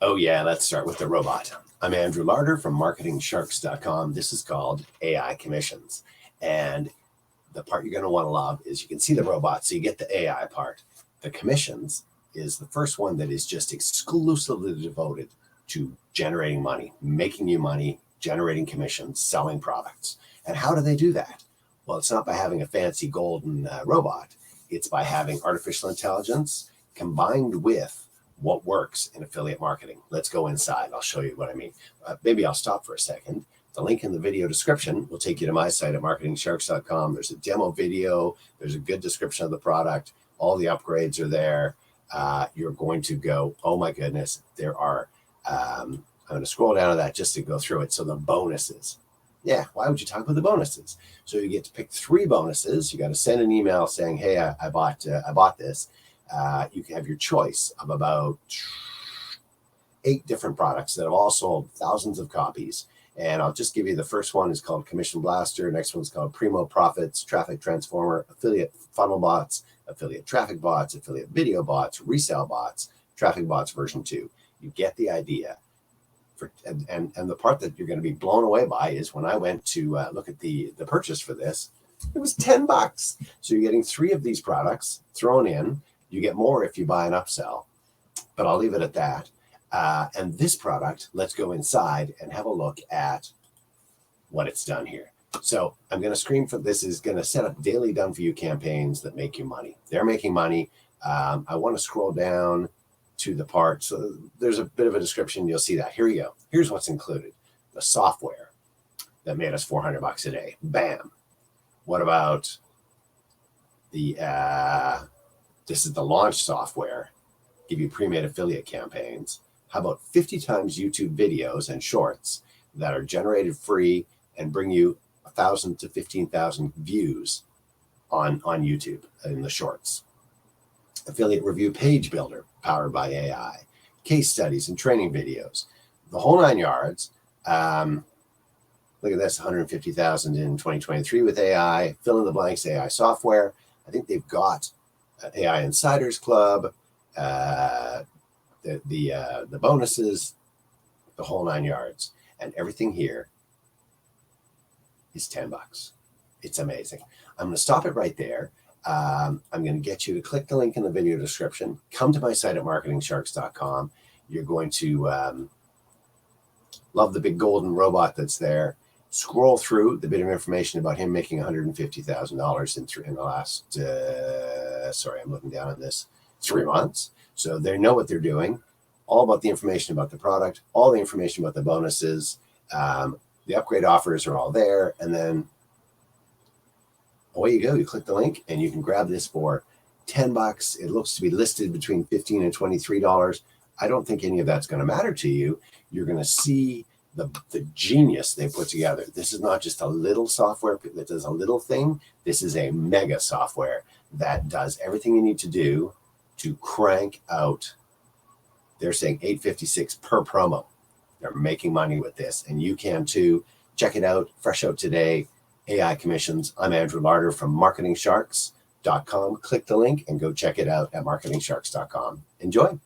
Oh yeah, let's start with the robot. I'm Andrew Larder from marketingsharks.com. This is called AI Commissions. And the part you're going to want to love is you can see the robot, so you get the AI part. The commissions is the first one that is just exclusively devoted to generating money, making you money, generating commissions, selling products. And how do they do that? Well, it's not by having a fancy golden robot. It's by having artificial intelligence combined with what works in affiliate marketing. Let's go inside. I'll show you what I mean. Maybe I'll stop for a second. The link in the video description will take you to my site at marketingsharks.com. There's a demo video. There's a good description of the product. All the upgrades are there. You're going to go, oh my goodness, there are, I'm going to scroll down to that just to go through it. So the bonuses. Yeah, why would you talk about the bonuses? So you get to pick 3 bonuses. You got to send an email saying, hey, I bought this. You can have your choice of about 8 different products that have all sold thousands of copies. And I'll just give you the first one is called Commission Blaster. Next one's called Primo Profits, Traffic Transformer, Affiliate Funnel Bots, Affiliate Traffic Bots, Affiliate Video Bots, Resale Bots, Traffic Bots version 2. You get the idea. And the part that you're going to be blown away by is when I went to look at the purchase for this, it was $10. So you're getting 3 of these products thrown in. You get more if you buy an upsell, but I'll leave it at that. And this product, let's go inside and have a look at what it's done here. So I'm going to screen for this is going to set up daily done for you campaigns that make you money. They're making money. I want to scroll down to the part. So there's a bit of a description. You'll see that. Here we go. Here's what's included. The software that made us $400 a day. Bam. What about the, this is the launch software, give you pre-made affiliate campaigns. How about 50 times YouTube videos and shorts that are generated free and bring you 1,000 to 15,000 views on YouTube in the shorts. Affiliate review page builder powered by AI, case studies and training videos, the whole 9 yards. Look at this, 150,000 in 2023 with AI, fill in the blanks AI software. I think they've got AI Insiders Club, the bonuses, the whole 9 yards, and everything here is $10. It's amazing. I'm going to stop it right there. I'm going to get you to click the link in the video description. Come to my site at marketingsharks.com. You're going to love the big golden robot that's there. Scroll through the bit of information about him making $150,000 in the last, sorry, I'm looking down on this, 3 months. So they know what they're doing, all about the information about the product, all the information about the bonuses. The upgrade offers are all there. And then away you go. You click the link and you can grab this for $10. It looks to be listed between $15 and $23. I don't think any of that's going to matter to you. You're going to see the genius they put together. This is not just a little software that does a little thing. This is a mega software that does everything you need to do to crank out. They're saying $8.56 per promo. They're making money with this, and you can too. Check it out. Fresh out today. AI Commissions. I'm Andrew Larder from marketingsharks.com. Click the link and go check it out at marketingsharks.com. Enjoy.